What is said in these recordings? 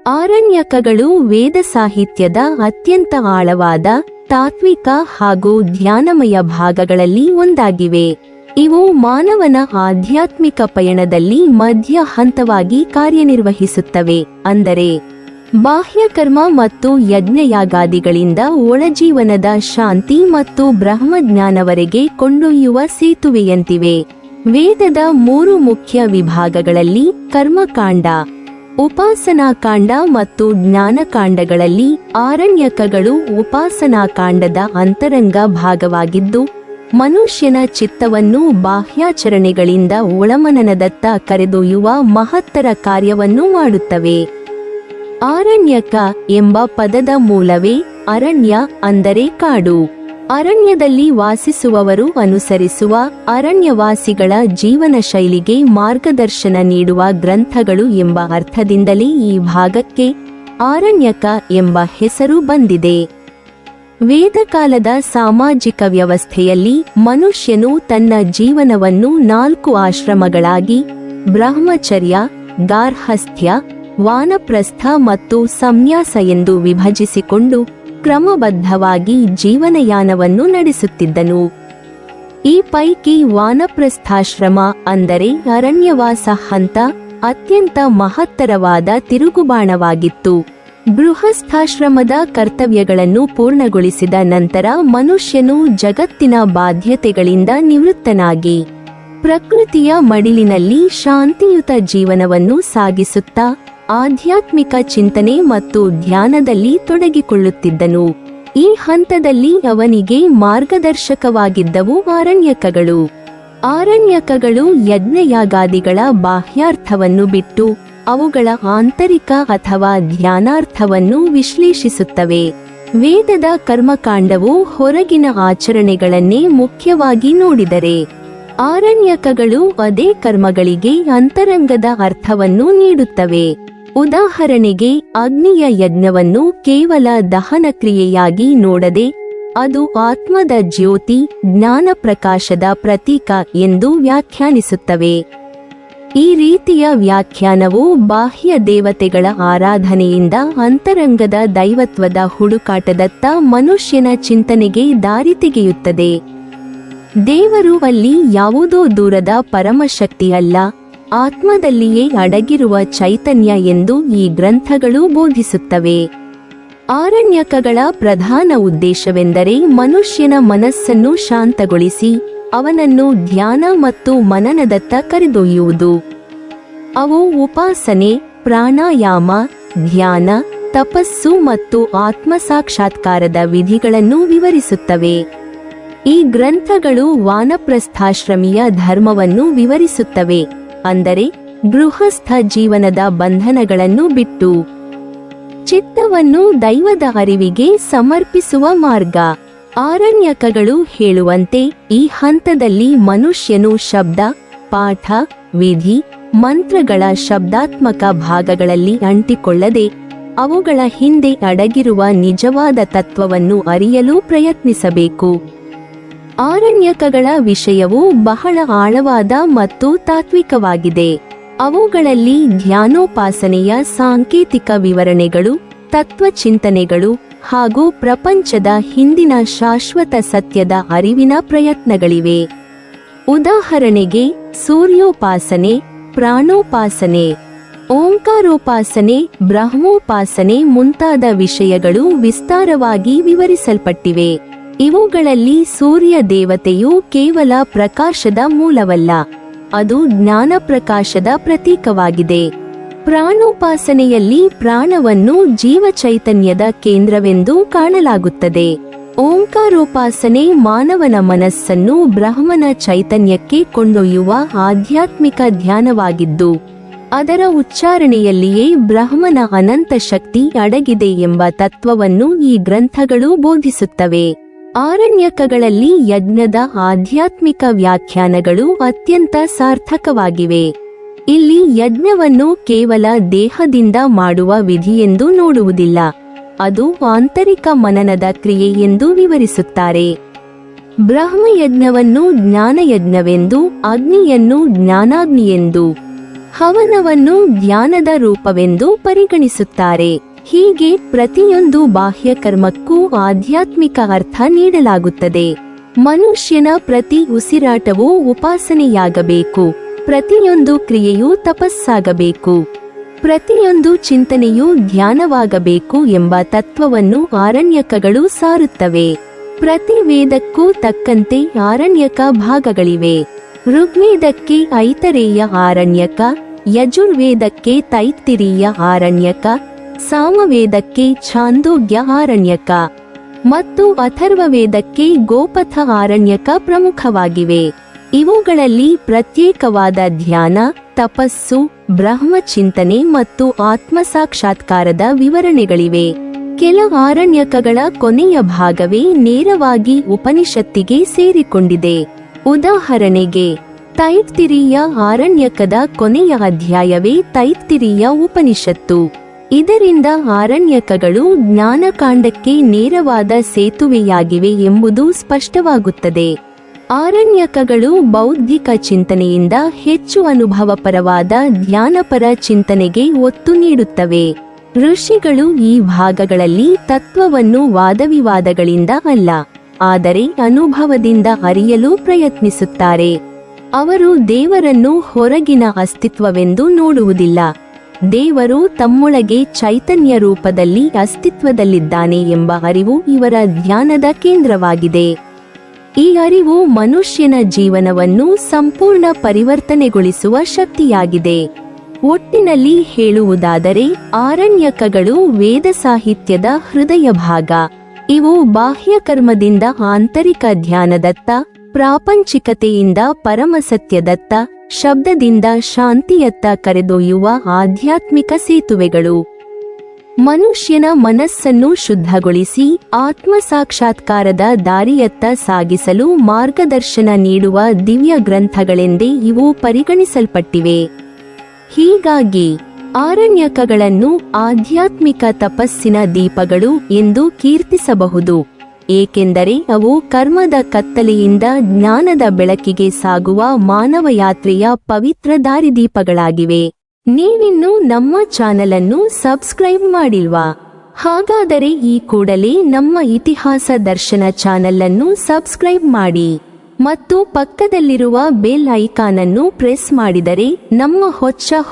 ಆರಣ್ಯಕಗಳು ವೇದ ಸಾಹಿತ್ಯದ ಅತ್ಯಂತ ಆಳವಾದ ತಾತ್ವಿಕ ಹಾಗೂ ಧ್ಯಾನಮಯ ಭಾಗಗಳಲ್ಲಿ ಒಂದಾಗಿವೆ. ಇವು ಮಾನವನ ಆಧ್ಯಾತ್ಮಿಕ ಪಯಣದಲ್ಲಿ ಮಧ್ಯ ಹಂತವಾಗಿ ಕಾರ್ಯನಿರ್ವಹಿಸುತ್ತವೆ. ಅಂದರೆ ಬಾಹ್ಯಕರ್ಮ ಮತ್ತು ಯಜ್ಞಯಾಗಾದಿಗಳಿಂದ ಒಳಜೀವನದ ಶಾಂತಿ ಮತ್ತು ಬ್ರಹ್ಮಜ್ಞಾನವರೆಗೆ ಕೊಂಡೊಯ್ಯುವ ಸೇತುವೆಯಂತಿವೆ. ವೇದದ 3 ಮುಖ್ಯ ವಿಭಾಗಗಳಲ್ಲಿ ಕರ್ಮಕಾಂಡ, ಉಪಾಸನಾಕಾಂಡ ಮತ್ತು ಜ್ಞಾನಕಾಂಡಗಳಲ್ಲಿ ಆರಣ್ಯಕಗಳು ಉಪಾಸನಾಕಾಂಡದ ಅಂತರಂಗ ಭಾಗವಾಗಿದ್ದು, ಮನುಷ್ಯನ ಚಿತ್ತವನ್ನು ಬಾಹ್ಯಾಚರಣೆಗಳಿಂದ ಒಳಮನನದತ್ತ ಕರೆದೊಯ್ಯುವ ಮಹತ್ತರ ಕಾರ್ಯವನ್ನು ಮಾಡುತ್ತವೆ. ಆರಣ್ಯಕ ಎಂಬ ಪದದ ಮೂಲವೇ ಅರಣ್ಯ, ಅಂದರೆ ಕಾಡು. ಅರಣ್ಯದಲ್ಲಿ ವಾಸಿಸುವವರು ಅನುಸರಿಸುವ ಅರಣ್ಯವಾಸಿಗಳ ಜೀವನ ಶೈಲಿಗೆ ಮಾರ್ಗದರ್ಶನ ನೀಡುವ ಗ್ರಂಥಗಳು ಎಂಬ ಅರ್ಥದಿಂದಲೇ ಈ ಭಾಗಕ್ಕೆ ಆರಣ್ಯಕ ಎಂಬ ಹೆಸರು ಬಂದಿದೆ. ವೇದಕಾಲದ ಸಾಮಾಜಿಕ ವ್ಯವಸ್ಥೆಯಲ್ಲಿ ಮನುಷ್ಯನು ತನ್ನ ಜೀವನವನ್ನು 4 ಆಶ್ರಮಗಳಾಗಿ ಬ್ರಹ್ಮಚರ್ಯ, ಗಾರ್ಹಸ್ಥ್ಯ, ವಾನಪ್ರಸ್ಥ ಮತ್ತು ಸಂನ್ಯಾಸ ಎಂದು ವಿಭಜಿಸಿಕೊಂಡು ಕ್ರಮಬದ್ಧವಾಗಿ ಜೀವನಯಾನವನ್ನು ನಡೆಸುತ್ತಿದ್ದನು. ಈ ಪೈಕಿ ವಾನಪ್ರಸ್ಥಾಶ್ರಮ ಅಂದರೆ ಅರಣ್ಯವಾಸ ಹಂತ ಅತ್ಯಂತ ಮಹತ್ತರವಾದ ತಿರುಗುಬಾಣವಾಗಿತ್ತು. ಗೃಹಸ್ಥಾಶ್ರಮದ ಕರ್ತವ್ಯಗಳನ್ನು ಪೂರ್ಣಗೊಳಿಸಿದ ನಂತರ ಮನುಷ್ಯನು ಜಗತ್ತಿನ ಬಾಧ್ಯತೆಗಳಿಂದ ನಿವೃತ್ತನಾಗಿ ಪ್ರಕೃತಿಯ ಮಡಿಲಿನಲ್ಲಿ ಶಾಂತಿಯುತ ಜೀವನವನ್ನು ಸಾಗಿಸುತ್ತಾ ಆಧ್ಯಾತ್ಮಿಕ ಚಿಂತನೆ ಮತ್ತು ಧ್ಯಾನದಲ್ಲಿ ತೊಡಗಿಕೊಳ್ಳುತ್ತಿದ್ದನು. ಈ ಹಂತದಲ್ಲಿ ಅವನಿಗೆ ಮಾರ್ಗದರ್ಶಕವಾಗಿದ್ದವು ಆರಣ್ಯಕಗಳು. ಆರಣ್ಯಕಗಳು ಯಜ್ಞಯಾಗಾದಿಗಳ ಬಾಹ್ಯಾರ್ಥವನ್ನು ಬಿಟ್ಟು ಅವುಗಳ ಆಂತರಿಕ ಅಥವಾ ಧ್ಯಾನಾರ್ಥವನ್ನು ವಿಶ್ಲೇಷಿಸುತ್ತವೆ. ವೇದದ ಕರ್ಮಕಾಂಡವು ಹೊರಗಿನ ಆಚರಣೆಗಳನ್ನೇ ಮುಖ್ಯವಾಗಿ ನೋಡಿದರೆ, ಆರಣ್ಯಕಗಳು ಅದೇ ಕರ್ಮಗಳಿಗೆ ಅಂತರಂಗದ ಅರ್ಥವನ್ನು ನೀಡುತ್ತವೆ. ಉದಾಹರಣೆಗೆ, ಅಗ್ನಿಯ ಯಜ್ಞವನ್ನು ಕೇವಲ ದಹನ ಕ್ರಿಯೆಯಾಗಿ ನೋಡದೆ ಅದು ಆತ್ಮದ ಜ್ಯೋತಿ, ಜ್ಞಾನ ಪ್ರಕಾಶದ ಪ್ರತೀಕ ಎಂದು ವ್ಯಾಖ್ಯಾನಿಸುತ್ತವೆ. ಈ ರೀತಿಯ ವ್ಯಾಖ್ಯಾನವು ಬಾಹ್ಯ ದೇವತೆಗಳ ಆರಾಧನೆಯಿಂದ ಅಂತರಂಗದ ದೈವತ್ವದ ಹುಡುಕಾಟದತ್ತ ಮನುಷ್ಯನ ಚಿಂತನೆಗೆ ದಾರಿ ತೆಗೆಯುತ್ತದೆ. ದೇವರು ಅಲ್ಲಿ ಯಾವುದೋ ದೂರದ ಪರಮಶಕ್ತಿಯಲ್ಲ, ಆತ್ಮದಲ್ಲಿಯೇ ಅಡಗಿರುವ ಚೈತನ್ಯ ಎಂದು ಈ ಗ್ರಂಥಗಳು ಬೋಧಿಸುತ್ತವೆ. ಆರಣ್ಯಕಗಳ ಪ್ರಧಾನ ಉದ್ದೇಶವೆಂದರೆ ಮನುಷ್ಯನ ಮನಸ್ಸನ್ನು ಶಾಂತಗೊಳಿಸಿ ಅವನನ್ನು ಧ್ಯಾನ ಮತ್ತು ಮನನದತ್ತ ಕರೆದೊಯ್ಯುವುದು. ಅವು ಉಪಾಸನೆ, ಪ್ರಾಣಾಯಾಮ, ಧ್ಯಾನ, ತಪಸ್ಸು ಮತ್ತು ಆತ್ಮಸಾಕ್ಷಾತ್ಕಾರದ ವಿಧಿಗಳನ್ನು ವಿವರಿಸುತ್ತವೆ. ಈ ಗ್ರಂಥಗಳು ವಾನಪ್ರಸ್ಥಾಶ್ರಮಿಯ ಧರ್ಮವನ್ನು ವಿವರಿಸುತ್ತವೆ, ಅಂದರೆ ಗೃಹಸ್ಥ ಜೀವನದ ಬಂಧನಗಳನ್ನು ಬಿಟ್ಟು ಚಿತ್ತವನ್ನು ದೈವದ ಅರಿವಿಗೆ ಸಮರ್ಪಿಸುವ ಮಾರ್ಗ. ಆರಣ್ಯಕಗಳು ಹೇಳುವಂತೆ ಈ ಹಂತದಲ್ಲಿ ಮನುಷ್ಯನು ಶಬ್ದ, ಪಾಠ, ವಿಧಿ, ಮಂತ್ರಗಳ ಶಬ್ದಾತ್ಮಕ ಭಾಗಗಳಲ್ಲಿ ಅಂಟಿಕೊಳ್ಳದೆ ಅವುಗಳ ಹಿಂದೆ ಅಡಗಿರುವ ನಿಜವಾದ ತತ್ವವನ್ನು ಅರಿಯಲು ಪ್ರಯತ್ನಿಸಬೇಕು. ಆರಣ್ಯಕಗಳ ವಿಷಯವು ಬಹಳ ಆಳವಾದ ಮತ್ತು ತಾತ್ವಿಕವಾಗಿದೆ. ಅವುಗಳಲ್ಲಿ ಧ್ಯಾನೋಪಾಸನೆಯ ಸಾಂಕೇತಿಕ ವಿವರಣೆಗಳು, ತತ್ವಚಿಂತನೆಗಳು ಹಾಗೂ ಪ್ರಪಂಚದ ಹಿಂದಿನ ಶಾಶ್ವತ ಸತ್ಯದ ಅರಿವಿನ ಪ್ರಯತ್ನಗಳಿವೆ. ಉದಾಹರಣೆಗೆ, ಸೂರ್ಯೋಪಾಸನೆ, ಪ್ರಾಣೋಪಾಸನೆ, ಓಂಕಾರೋಪಾಸನೆ, ಬ್ರಹ್ಮೋಪಾಸನೆ ಮುಂತಾದ ವಿಷಯಗಳು ವಿಸ್ತಾರವಾಗಿ ವಿವರಿಸಲ್ಪಟ್ಟಿವೆ. ಇವುಗಳಲ್ಲಿ ಸೂರ್ಯ ದೇವತೆಯು ಕೇವಲ ಪ್ರಕಾಶದ ಮೂಲವಲ್ಲ, ಅದು ಜ್ಞಾನ ಪ್ರಕಾಶದ ಪ್ರತೀಕವಾಗಿದೆ. ಪ್ರಾಣೋಪಾಸನೆಯಲ್ಲಿ ಪ್ರಾಣವನ್ನು ಜೀವಚೈತನ್ಯದ ಕೇಂದ್ರವೆಂದು ಕಾಣಲಾಗುತ್ತದೆ. ಓಂಕಾರೋಪಾಸನೆ ಮಾನವನ ಮನಸ್ಸನ್ನು ಬ್ರಹ್ಮನ ಚೈತನ್ಯಕ್ಕೆ ಕೊಂಡೊಯ್ಯುವ ಆಧ್ಯಾತ್ಮಿಕ ಧ್ಯಾನವಾಗಿದ್ದು, ಅದರ ಉಚ್ಚಾರಣೆಯಲ್ಲಿಯೇ ಬ್ರಹ್ಮನ ಅನಂತ ಶಕ್ತಿ ಅಡಗಿದೆ ಎಂಬ ತತ್ವವನ್ನು ಈ ಗ್ರಂಥಗಳು ಬೋಧಿಸುತ್ತವೆ. ಆರಣ್ಯಕಗಳಲ್ಲಿ ಯಜ್ಞದ ಆಧ್ಯಾತ್ಮಿಕ ವ್ಯಾಖ್ಯಾನಗಳು ಅತ್ಯಂತ ಸಾರ್ಥಕವಾಗಿವೆ. ಇಲ್ಲಿ ಯಜ್ಞವನ್ನು ಕೇವಲ ದೇಹದಿಂದ ಮಾಡುವ ವಿಧಿಯೆಂದು ನೋಡುವುದಿಲ್ಲ, ಅದು ಆಂತರಿಕ ಮನನದ ಕ್ರಿಯೆ ಎಂದು ವಿವರಿಸುತ್ತಾರೆ. ಬ್ರಹ್ಮಯಜ್ಞವನ್ನು ಜ್ಞಾನಯಜ್ಞವೆಂದು, ಅಗ್ನಿಯನ್ನು ಜ್ಞಾನಾಗ್ನಿಯೆಂದು, ಹವನವನ್ನು ಧ್ಯಾನದ ರೂಪವೆಂದು ಪರಿಗಣಿಸುತ್ತಾರೆ. ಹೀಗೆ ಪ್ರತಿಯೊಂದು ಬಾಹ್ಯ ಕರ್ಮಕ್ಕೂ ಆಧ್ಯಾತ್ಮಿಕ ಅರ್ಥ ನೀಡಲಾಗುತ್ತದೆ. ಮನುಷ್ಯನ ಪ್ರತಿ ಉಸಿರಾಟವೂ ಉಪಾಸನೆಯಾಗಬೇಕು, ಪ್ರತಿಯೊಂದು ಕ್ರಿಯೆಯೂ ತಪಸ್ಸಾಗಬೇಕು, ಪ್ರತಿಯೊಂದು ಚಿಂತನೆಯೂ ಧ್ಯಾನವಾಗಬೇಕು ಎಂಬ ತತ್ವವನ್ನು ಆರಣ್ಯಕಗಳು ಸಾರುತ್ತವೆ. ಪ್ರತಿ ವೇದಕ್ಕೂ ತಕ್ಕಂತೆ ಆರಣ್ಯಕ ಭಾಗಗಳಿವೆ. ಋಗ್ವೇದಕ್ಕೆ ಐತರೇಯ ಆರಣ್ಯಕ, ಯಜುರ್ವೇದಕ್ಕೆ ತೈತ್ತಿರೀಯ ಆರಣ್ಯಕ, ಸಾಮವೇದಕ್ಕೆ ಛಾಂದೋಗ್ಯ ಆರಣ್ಯಕ ಮತ್ತು ಅಥರ್ವವೇದಕ್ಕೆ ಗೋಪಥ ಆರಣ್ಯಕ ಪ್ರಮುಖವಾಗಿವೆ. ಇವುಗಳಲ್ಲಿ ಪ್ರತ್ಯೇಕವಾದ ಧ್ಯಾನ, ತಪಸ್ಸು, ಬ್ರಹ್ಮಚಿಂತನೆ ಮತ್ತು ಆತ್ಮಸಾಕ್ಷಾತ್ಕಾರದ ವಿವರಣೆಗಳಿವೆ. ಕೆಲ ಆರಣ್ಯಕಗಳ ಕೊನೆಯ ಭಾಗವೇ ನೇರವಾಗಿ ಉಪನಿಷತ್ತಿಗೆ ಸೇರಿಕೊಂಡಿದೆ. ಉದಾಹರಣೆಗೆ, ತೈತ್ತಿರೀಯ ಆರಣ್ಯಕದ ಕೊನೆಯ ಅಧ್ಯಾಯವೇ ತೈತ್ತಿರೀಯ ಉಪನಿಷತ್ತು. ಇದರಿಂದ ಆರಣ್ಯಕಗಳು ಜ್ಞಾನಕಾಂಡಕ್ಕೆ ನೇರವಾದ ಸೇತುವೆಯಾಗಿವೆ ಎಂಬುದು ಸ್ಪಷ್ಟವಾಗುತ್ತದೆ. ಆರಣ್ಯಕಗಳು ಬೌದ್ಧಿಕ ಚಿಂತನೆಯಿಂದ ಹೆಚ್ಚು ಅನುಭವಪರವಾದ ಧ್ಯಾನಪರ ಚಿಂತನೆಗೆ ಒತ್ತು ನೀಡುತ್ತವೆ. ಋಷಿಗಳು ಈ ಭಾಗಗಳಲ್ಲಿ ತತ್ವವನ್ನು ವಾದವಿವಾದಗಳಿಂದ ಅಲ್ಲ, ಆದರೆ ಅನುಭವದಿಂದ ಅರಿಯಲು ಪ್ರಯತ್ನಿಸುತ್ತಾರೆ. ಅವರು ದೇವರನ್ನು ಹೊರಗಿನ ಅಸ್ತಿತ್ವವೆಂದು ನೋಡುವುದಿಲ್ಲ. ದೇವರು ತಮ್ಮೊಳಗೆ ಚೈತನ್ಯ ರೂಪದಲ್ಲಿ ಅಸ್ತಿತ್ವದಲ್ಲಿದ್ದಾನೆ ಎಂಬ ಅರಿವು ಇವರ ಧ್ಯಾನದ ಕೇಂದ್ರವಾಗಿದೆ. ಈ ಅರಿವು ಮನುಷ್ಯನ ಜೀವನವನ್ನು ಸಂಪೂರ್ಣ ಪರಿವರ್ತನೆಗೊಳಿಸುವ ಶಕ್ತಿಯಾಗಿದೆ. ಒಟ್ಟಿನಲ್ಲಿ ಹೇಳುವುದಾದರೆ, ಆರಣ್ಯಕಗಳು ವೇದ ಸಾಹಿತ್ಯದ ಹೃದಯ ಭಾಗ. ಇವು ಬಾಹ್ಯಕರ್ಮದಿಂದ ಆಂತರಿಕ ಧ್ಯಾನದತ್ತ, ಪ್ರಾಪಂಚಿಕತೆಯಿಂದ ಪರಮಸತ್ಯದತ್ತ, ಶಬ್ದದಿಂದ ಶಾಂತಿಯತ್ತ ಕರೆದೊಯ್ಯುವ ಆಧ್ಯಾತ್ಮಿಕ ಸೇತುವೆಗಳು. ಮನುಷ್ಯನ ಮನಸ್ಸನ್ನು ಶುದ್ಧಗೊಳಿಸಿ ಆತ್ಮ ಸಾಕ್ಷಾತ್ಕಾರದ ದಾರಿಯತ್ತ ಸಾಗಿಸಲು ಮಾರ್ಗದರ್ಶನ ನೀಡುವ ದಿವ್ಯ ಗ್ರಂಥಗಳೆಂದೇ ಇವು ಪರಿಗಣಿಸಲ್ಪಟ್ಟಿವೆ. ಹೀಗಾಗಿ ಆರಣ್ಯಕಗಳನ್ನು ಆಧ್ಯಾತ್ಮಿಕ ತಪಸ್ಸಿನ ದೀಪಗಳು ಎಂದು ಕೀರ್ತಿಸಬಹುದು, ಏಕೆಂದರೆ ಅವು ಕರ್ಮದ ಕತ್ತಲೆಯಿಂದ ಜ್ಞಾನದ ಬೆಳಕಿಗೆ ಸಾಗುವ ಮಾನವ ಯಾತ್ರೆಯ ಪವಿತ್ರ ದಾರಿದೀಪಗಳಾಗಿವೆ. ನೀವಿನ್ನೂ ನಮ್ಮ ಚಾನೆಲ್ ಅನ್ನು ಸಬ್ಸ್ಕ್ರೈಬ್ ಮಾಡಿಲ್ವಾ? ಹಾಗಾದರೆ ಈ ಕೂಡಲೇ ನಮ್ಮ ಇತಿಹಾಸ ದರ್ಶನ ಚಾನೆಲ್ ಅನ್ನು ಸಬ್ಸ್ಕ್ರೈಬ್ ಮಾಡಿ ಮತ್ತು ಪಕ್ಕದಲ್ಲಿರುವ ಬೆಲ್ ಐಕಾನ್ ಅನ್ನು ಪ್ರೆಸ್ ಮಾಡಿದರೆ ನಮ್ಮ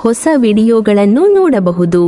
ಹೊಸ ವಿಡಿಯೋಗಳನ್ನು ನೋಡಬಹುದು.